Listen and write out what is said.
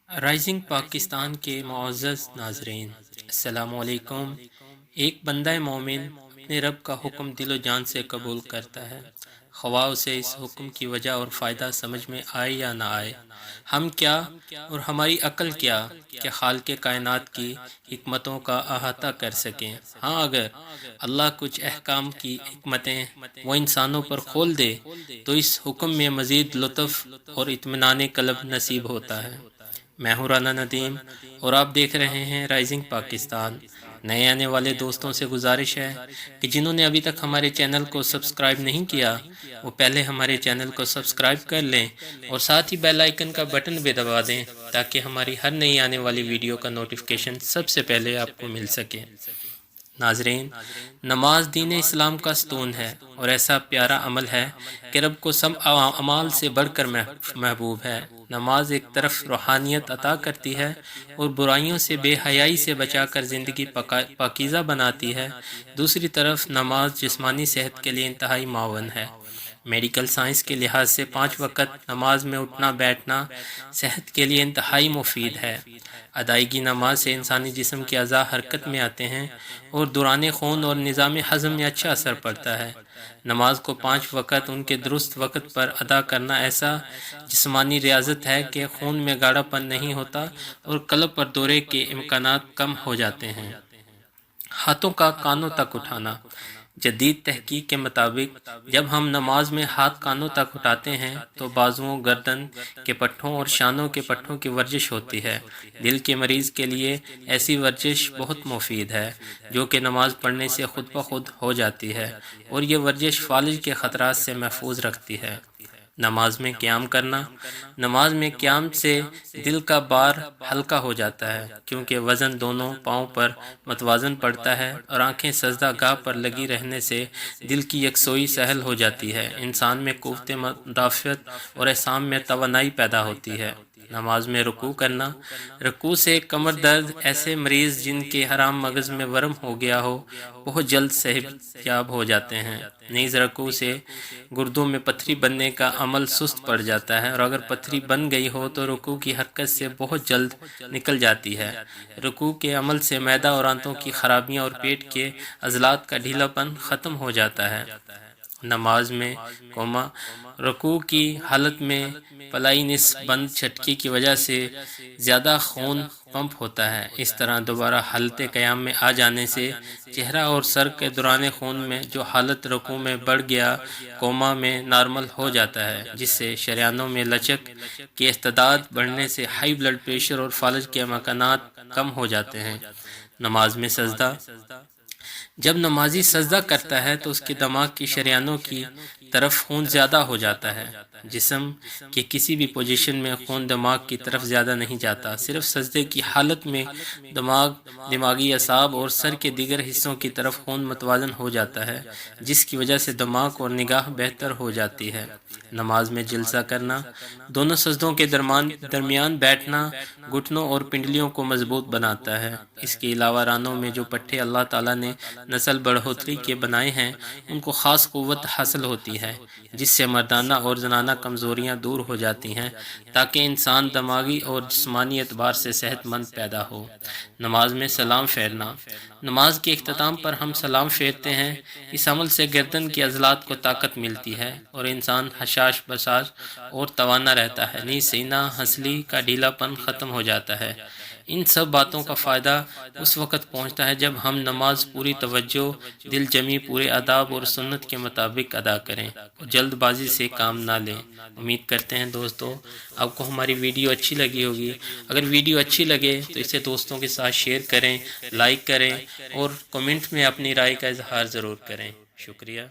Rising Pakistan کے معزز ناظرین، السلام علیکم۔ ایک بندہ مومن اپنے رب کا حکم دل و جان سے قبول کرتا ہے، خواہ اسے اس حکم کی وجہ اور فائدہ سمجھ میں آئے یا نہ آئے۔ ہم کیا اور ہماری عقل کیا کہ خالق کائنات کی حکمتوں کا احاطہ کر سکیں۔ ہاں، اگر اللہ کچھ احکام کی حکمتیں وہ انسانوں پر کھول دے تو اس حکم میں مزید لطف اور اطمینان قلب نصیب ہوتا ہے۔ میں ہوں رانا ندیم اور آپ دیکھ رہے ہیں رائزنگ پاکستان۔ نئے آنے والے دوستوں سے گزارش ہے کہ جنہوں نے ابھی تک ہمارے چینل کو سبسکرائب نہیں کیا وہ پہلے ہمارے چینل کو سبسکرائب کر لیں اور ساتھ ہی بیل آئیکن کا بٹن بھی دبا دیں تاکہ ہماری ہر نئی آنے والی ویڈیو کا نوٹیفیکیشن سب سے پہلے آپ کو مل سکے۔ ناظرین، نماز دین اسلام کا ستون ہے اور ایسا پیارا عمل ہے کہ رب کو سب اعمال سے بڑھ کر محبوب ہے۔ نماز ایک طرف روحانیت عطا کرتی ہے اور برائیوں سے بے حیائی سے بچا کر زندگی پاکیزہ بناتی ہے، دوسری طرف نماز جسمانی صحت کے لیے انتہائی معاون ہے۔ میڈیکل سائنس کے لحاظ سے 5 وقت نماز میں اٹھنا بیٹھنا صحت کے لیے انتہائی مفید ہے۔ ادائیگی نماز سے انسانی جسم کے اعضاء حرکت میں آتے ہیں اور دوران خون اور نظام ہضم میں اچھا اثر پڑتا ہے۔ نماز کو 5 وقت ان کے درست وقت پر ادا کرنا ایسا جسمانی ریاضت ہے کہ خون میں گاڑھا پن نہیں ہوتا اور قلب پر دورے کے امکانات کم ہو جاتے ہیں۔ ہاتھوں کا کانوں تک اٹھانا۔ جدید تحقیق کے مطابق جب ہم نماز میں ہاتھ کانوں تک اٹھاتے ہیں تو بازوؤں، گردن کے پٹھوں اور شانوں کے پٹھوں کی ورزش ہوتی ہے۔ دل کے مریض کے لیے ایسی ورزش بہت مفید ہے جو کہ نماز پڑھنے سے خود بخود ہو جاتی ہے اور یہ ورزش فالج کے خطرات سے محفوظ رکھتی ہے۔ نماز میں قیام کرنا۔ نماز میں قیام سے دل کا بار ہلکا ہو جاتا ہے کیونکہ وزن دونوں پاؤں پر متوازن پڑتا ہے اور آنکھیں سجدہ گاہ پر لگی رہنے سے دل کی یکسوئی سہل ہو جاتی ہے۔ انسان میں قوت مدافعت اور اعصاب میں توانائی پیدا ہوتی ہے۔ نماز میں رکوع کرنا۔ رکوع سے کمر درد ایسے مریض جن کے حرام مغز میں ورم ہو گیا ہو بہت جلد صحت یاب ہو جاتے ہیں۔ نیز رکوع سے گردوں میں پتھری بننے کا عمل سست پڑ جاتا ہے اور اگر پتھری بن گئی ہو تو رکوع کی حرکت سے بہت جلد نکل جاتی ہے۔ رکوع کے عمل سے معدہ اور آنتوں کی خرابیاں اور پیٹ کے عضلات کا ڈھیلا پن ختم ہو جاتا ہے۔ نماز میں قوما۔ رکوع کی حالت میں پلائی نصف بند جھٹکے کی وجہ سے زیادہ خون پمپ ہوتا ہے۔ اس طرح دوبارہ حالت قیام میں آ جانے سے چہرہ اور سر کے دوران خون میں جو حالت رکوع میں بڑھ گیا کوما میں نارمل ہو جاتا ہے، جس سے شریانوں میں لچک کی استعداد بڑھنے سے ہائی بلڈ پریشر اور فالج کے امکانات کم ہو جاتے ہیں۔ نماز میں سجدہ۔ جب نمازی سجدہ کرتا ہے تو اس کے دماغ کی شریانوں کی طرف خون زیادہ ہو جاتا ہے۔ جسم کے کسی بھی پوزیشن میں خون دماغ کی طرف زیادہ نہیں جاتا، صرف سجدے کی حالت میں دماغی اعصاب اور سر کے دیگر حصوں کی طرف خون متوازن ہو جاتا ہے، جس کی وجہ سے دماغ اور نگاہ بہتر ہو جاتی ہے۔ نماز میں جلسہ کرنا۔ دونوں سجدوں کے درمیان بیٹھنا گھٹنوں اور پنڈلیوں کو مضبوط بناتا ہے۔ اس کے علاوہ رانوں میں جو پٹھے اللہ تعالیٰ نے نسل بڑھوتری کے بنائے ہیں ان کو خاص قوت حاصل ہوتی ہے جس سے مردانہ اور زنانہ کمزوریاں دور ہو جاتی ہیں تاکہ انسان دماغی اور جسمانی اعتبار سے صحت مند پیدا ہو۔ نماز میں سلام پھیرنا۔ نماز کے اختتام پر ہم سلام پھیرتے ہیں۔ اس عمل سے گردن کے عضلات کو طاقت ملتی ہے اور انسان حشاش بساش اور توانا رہتا ہے، نیز سینہ ہنسلی کا ڈھیلا پن ختم ہو جاتا ہے۔ ان سب باتوں کا فائدہ اس وقت پہنچتا ہے جب ہم نماز پوری توجہ، دل جمی، پورے آداب اور سنت کے مطابق ادا کریں اور جلد بازی سے کام نہ لیں۔ امید کرتے ہیں دوستو آپ کو ہماری ویڈیو اچھی لگی ہوگی۔ اگر ویڈیو اچھی لگے تو اسے دوستوں کے ساتھ شیئر کریں، لائک کریں اور کمنٹ میں اپنی رائے کا اظہار ضرور کریں۔ شکریہ۔